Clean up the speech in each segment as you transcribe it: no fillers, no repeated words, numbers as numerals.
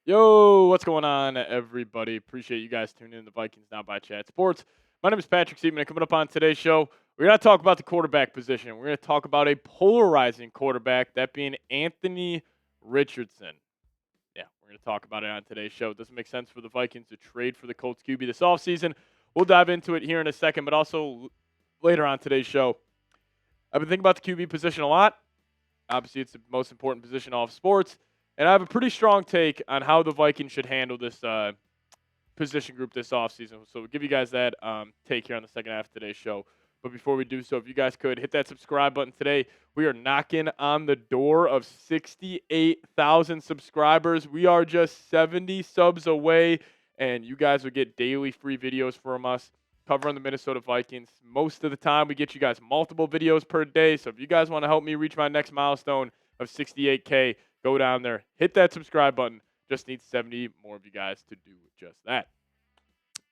Yo, what's going on, everybody? Appreciate you guys tuning in to Vikings Now by Chat Sports. My name is Patrick Siepman, and coming up on today's show, we're going to talk about the quarterback position. We're going to talk about a polarizing quarterback, that being Anthony Richardson. Yeah, we're going to talk about it on today's show. It doesn't make sense for the Vikings to trade for the Colts QB this offseason. We'll dive into it here in a second, but also later on today's show. I've been thinking about the QB position a lot. Obviously, it's the most important position off sports. And I have a pretty strong take on how the Vikings should handle this position group this offseason. So we'll give you guys that take here on the second half of today's show. But before we do so, if you guys could hit that subscribe button today. We are knocking on the door of 68,000 subscribers. We are just 70 subs away, and you guys will get daily free videos from us covering the Minnesota Vikings. Most of the time, we get you guys multiple videos per day. So if you guys want to help me reach my next milestone of 68K, go down there, hit that subscribe button. Just need 70 more of you guys to do just that.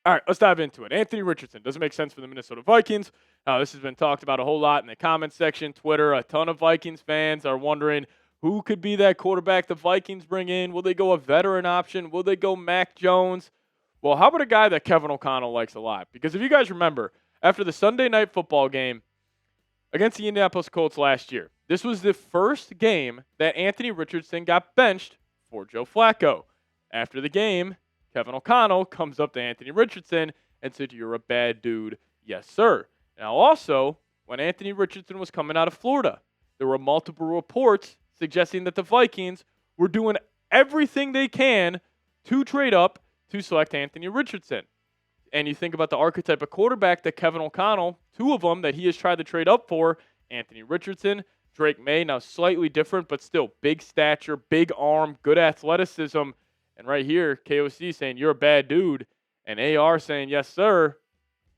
All right, let's dive into it. Anthony Richardson doesn't make sense for the Minnesota Vikings. This has been talked about a whole lot in the comment section, Twitter. A ton of Vikings fans are wondering who could be that quarterback the Vikings bring in. Will they go a veteran option? Will they go Mac Jones? Well, how about a guy that Kevin O'Connell likes a lot? Because if you guys remember, after the Sunday night football game against the Indianapolis Colts last year, this was the first game that Anthony Richardson got benched for Joe Flacco. After the game, Kevin O'Connell comes up to Anthony Richardson and said, "You're a bad dude." Yes, sir. Now, also, when Anthony Richardson was coming out of Florida, there were multiple reports suggesting that the Vikings were doing everything they can to trade up to select Anthony Richardson. And you think about the archetype of quarterback that Kevin O'Connell, two of them that he has tried to trade up for, Anthony Richardson, Drake May, now slightly different, but still big stature, big arm, good athleticism. And right here, KOC saying, "You're a bad dude." And AR saying, "Yes, sir."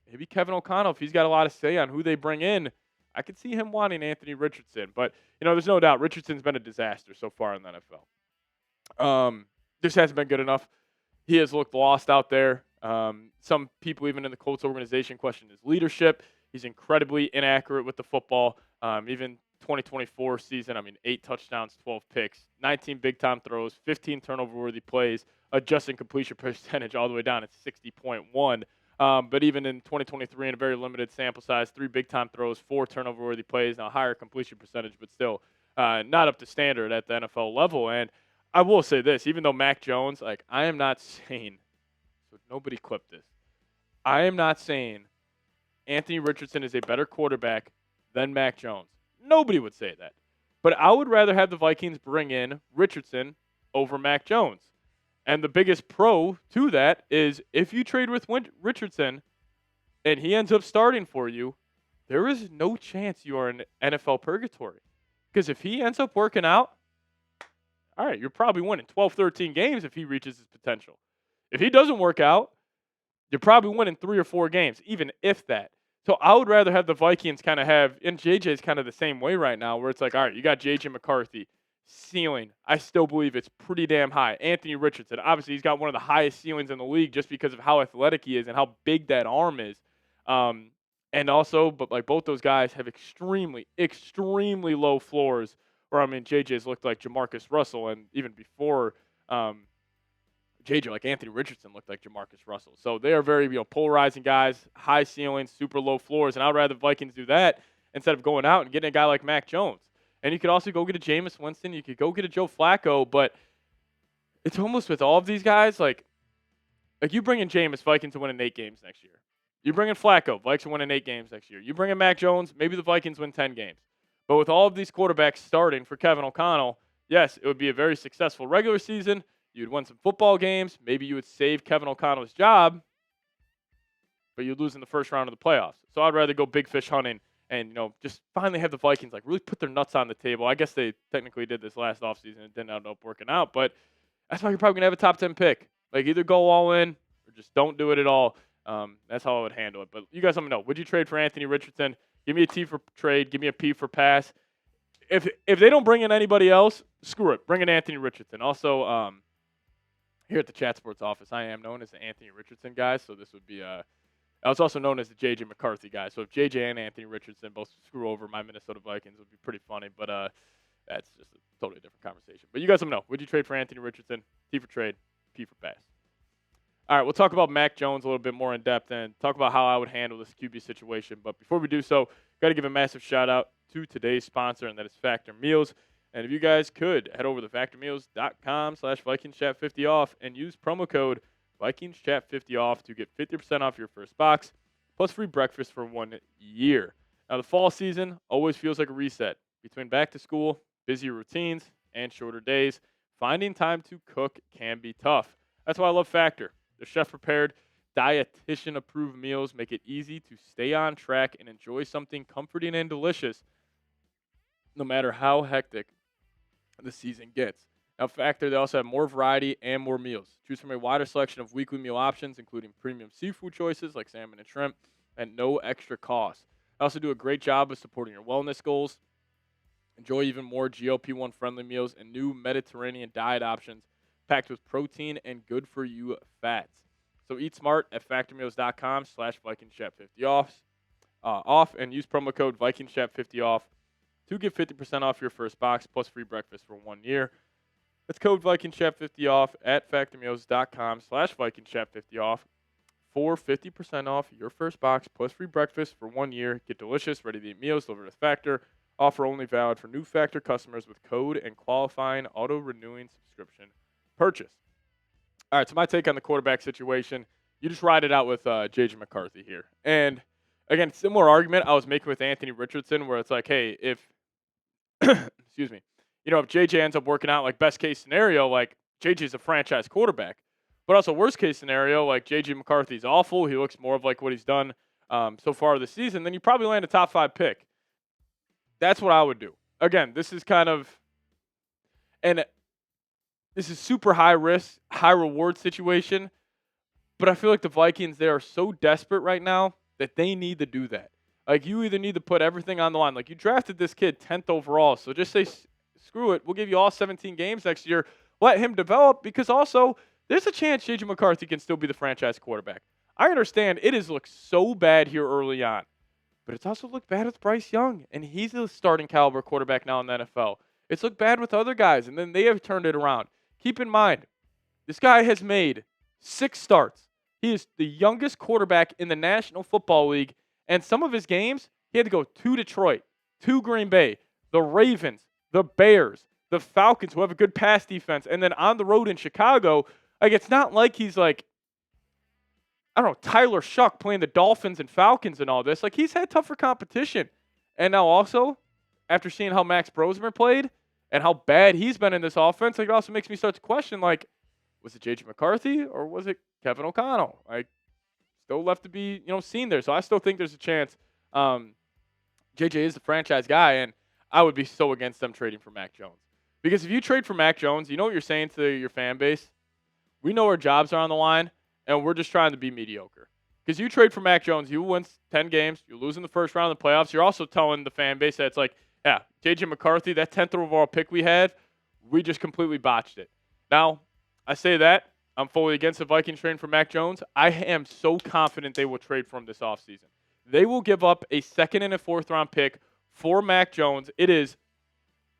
Maybe Kevin O'Connell, if he's got a lot to say on who they bring in, I could see him wanting Anthony Richardson. But, there's no doubt Richardson's been a disaster so far in the NFL. This hasn't been good enough. He has looked lost out there. Some people, even in the Colts organization, question his leadership. He's incredibly inaccurate with the football. Even 2024 season, 8 touchdowns, 12 picks, 19 big-time throws, 15 turnover-worthy plays, adjusting completion percentage all the way down at 60.1. But even in 2023, in a very limited sample size, 3 big-time throws, 4 turnover-worthy plays, now higher completion percentage, but still not up to standard at the NFL level. And I will say this, even though Mac Jones, I am not saying, so nobody clip this, I am not saying Anthony Richardson is a better quarterback than Mac Jones. Nobody would say that. But I would rather have the Vikings bring in Richardson over Mac Jones. And the biggest pro to that is if you trade with Richardson and he ends up starting for you, there is no chance you are in NFL purgatory. Because if he ends up working out, all right, you're probably winning 12, 13 games if he reaches his potential. If he doesn't work out, you're probably winning 3 or 4 games, even if that. So I would rather have the Vikings kind of have, and JJ's kind of the same way right now, where it's like, all right, you got JJ McCarthy. Ceiling, I still believe it's pretty damn high. Anthony Richardson, obviously he's got one of the highest ceilings in the league just because of how athletic he is and how big that arm is. And also, but both those guys have extremely, extremely low floors. Where, JJ's looked like Jamarcus Russell, and even before JJ, Anthony Richardson looked like Jamarcus Russell. So they are very, polarizing guys, high ceilings, super low floors, and I'd rather the Vikings do that instead of going out and getting a guy like Mac Jones. And you could also go get a Jameis Winston. You could go get a Joe Flacco, but it's almost with all of these guys, you bring in Jameis, Vikings will win 8 games next year. You bring in Flacco, Vikings will win 8 games next year. You bring in Mac Jones, maybe the Vikings win 10 games. But with all of these quarterbacks starting for Kevin O'Connell, yes, it would be a very successful regular season. You'd win some football games. Maybe you would save Kevin O'Connell's job, but you'd lose in the first round of the playoffs. So I'd rather go big fish hunting and, just finally have the Vikings, really put their nuts on the table. I guess they technically did this last offseason and didn't end up working out, but that's why you're probably going to have a top 10 pick. Either go all in or just don't do it at all. That's how I would handle it. But you guys let me know. Would you trade for Anthony Richardson? Give me a T for trade. Give me a P for pass. If they don't bring in anybody else, screw it. Bring in Anthony Richardson. Also, here at the Chat Sports office, I am known as the Anthony Richardson guy, so this would be I was also known as the JJ McCarthy guy. So if JJ and Anthony Richardson both screw over my Minnesota Vikings, it would be pretty funny. But that's just a totally different conversation. But you guys let me know. Would you trade for Anthony Richardson? T for trade, P for pass. All right, we'll talk about Mac Jones a little bit more in depth and talk about how I would handle this QB situation. But before we do so, got to give a massive shout out to today's sponsor, and that is Factor Meals. And if you guys could, head over to factormeals.com/VikingsChat50 off and use promo code VikingsChat50 off to get 50% off your first box, plus free breakfast for 1 year. Now, the fall season always feels like a reset. Between back to school, busier routines, and shorter days, finding time to cook can be tough. That's why I love Factor. The chef-prepared, dietitian-approved meals make it easy to stay on track and enjoy something comforting and delicious, no matter how hectic the season gets. Now, Factor, they also have more variety and more meals. Choose from a wider selection of weekly meal options, including premium seafood choices like salmon and shrimp, at no extra cost. They also do a great job of supporting your wellness goals. Enjoy even more GLP-1 friendly meals and new Mediterranean diet options packed with protein and good-for-you fats. So eat smart at factormeals.com/VikingsChat50 off and use promo code VikingsChat50 off to get 50% off your first box plus free breakfast for 1 year. That's code VikingsChat50 off at factormeals.com/VikingsChat50 off for 50% off your first box plus free breakfast for 1 year. Get delicious, ready-to-eat meals delivered with Factor. Offer only valid for new Factor customers with code and qualifying auto-renewing subscription purchase. All right, so my take on the quarterback situation, you just ride it out with JJ McCarthy here. And, again, similar argument I was making with Anthony Richardson where it's like, hey, if excuse me, if JJ ends up working out, like, best case scenario, like, JJ's a franchise quarterback. But also worst case scenario, like, JJ McCarthy's awful. He looks more of like what he's done so far this season. Then you probably land a top 5 pick. That's what I would do. Again, this is super high risk, high reward situation. But I feel like the Vikings, they are so desperate right now that they need to do that. Like, you either need to put everything on the line. Like, you drafted this kid 10th overall. So just say, screw it. We'll give you all 17 games next year. Let him develop, because also there's a chance JJ McCarthy can still be the franchise quarterback. I understand it has looked so bad here early on. But it's also looked bad with Bryce Young, and he's a starting caliber quarterback now in the NFL. It's looked bad with other guys, and then they have turned it around. Keep in mind, this guy has made 6 starts. He is the youngest quarterback in the National Football League, and some of his games, he had to go to Detroit, to Green Bay, the Ravens, the Bears, the Falcons, who have a good pass defense, and then on the road in Chicago. Like, it's not like he's like, I don't know, Tyler Shuck playing the Dolphins and Falcons and all this. Like, he's had tougher competition. And now also, after seeing how Max Brosmer played and how bad he's been in this offense, like, it also makes me start to question, like, was it JJ McCarthy or was it Kevin O'Connell? Like, still left to be, seen there. So I still think there's a chance JJ is the franchise guy, and I would be so against them trading for Mac Jones. Because if you trade for Mac Jones, you know what you're saying to your fan base? We know our jobs are on the line, and we're just trying to be mediocre. Because you trade for Mac Jones, you win 10 games, you lose in the first round of the playoffs. You're also telling the fan base that it's like, yeah, JJ McCarthy, that 10th overall pick we had, we just completely botched it. Now, I say that. I'm fully against the Vikings trading for Mac Jones. I am so confident they will trade for him this offseason. They will give up a 2nd and a 4th round pick for Mac Jones. It is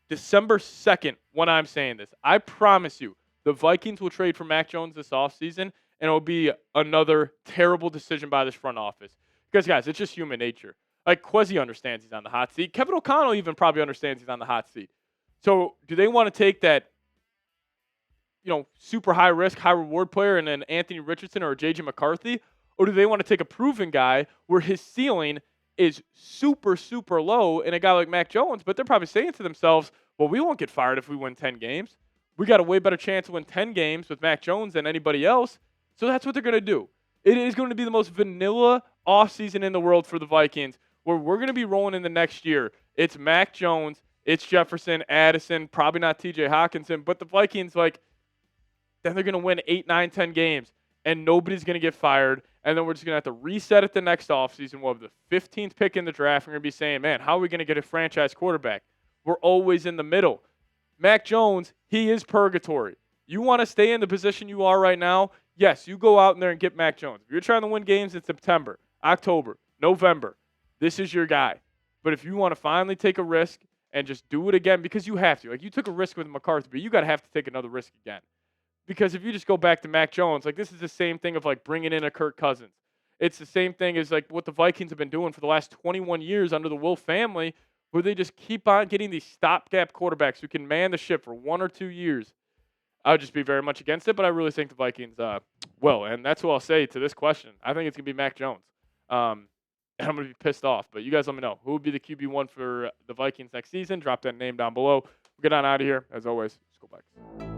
December 2nd when I'm saying this. I promise you, the Vikings will trade for Mac Jones this offseason, and it will be another terrible decision by this front office. Because, guys, it's just human nature. Like, Kwesi understands he's on the hot seat. Kevin O'Connell even probably understands he's on the hot seat. So, do they want to take that, super high risk, high reward player and then Anthony Richardson or JJ McCarthy? Or do they want to take a proven guy where his ceiling is super, super low and a guy like Mac Jones, but they're probably saying to themselves, well, we won't get fired if we win 10 games. We got a way better chance to win 10 games with Mac Jones than anybody else. So that's what they're going to do. It is going to be the most vanilla offseason in the world for the Vikings, where we're going to be rolling in the next year. It's Mac Jones, it's Jefferson, Addison, probably not TJ Hawkinson, but the Vikings, then they're going to win 8, 9, 10 games, and nobody's going to get fired, and then we're just going to have to reset it the next offseason. We'll have the 15th pick in the draft, and we're going to be saying, man, how are we going to get a franchise quarterback? We're always in the middle. Mac Jones, he is purgatory. You want to stay in the position you are right now? Yes, you go out in there and get Mac Jones. If you're trying to win games in September, October, November, this is your guy. But if you want to finally take a risk and just do it again, because you have to. Like, you took a risk with McCarthy, but you got to have to take another risk again. Because if you just go back to Mac Jones, like, this is the same thing of, like, bringing in a Kirk Cousins. It's the same thing as, like, what the Vikings have been doing for the last 21 years under the Wolf family, where they just keep on getting these stopgap quarterbacks who can man the ship for 1 or 2 years. I would just be very much against it, but I really think the Vikings will. And that's what I'll say to this question. I think it's going to be Mac Jones. And I'm going to be pissed off. But you guys let me know. Who would be the QB1 for the Vikings next season? Drop that name down below. We'll get on out of here. As always, just go Vikes.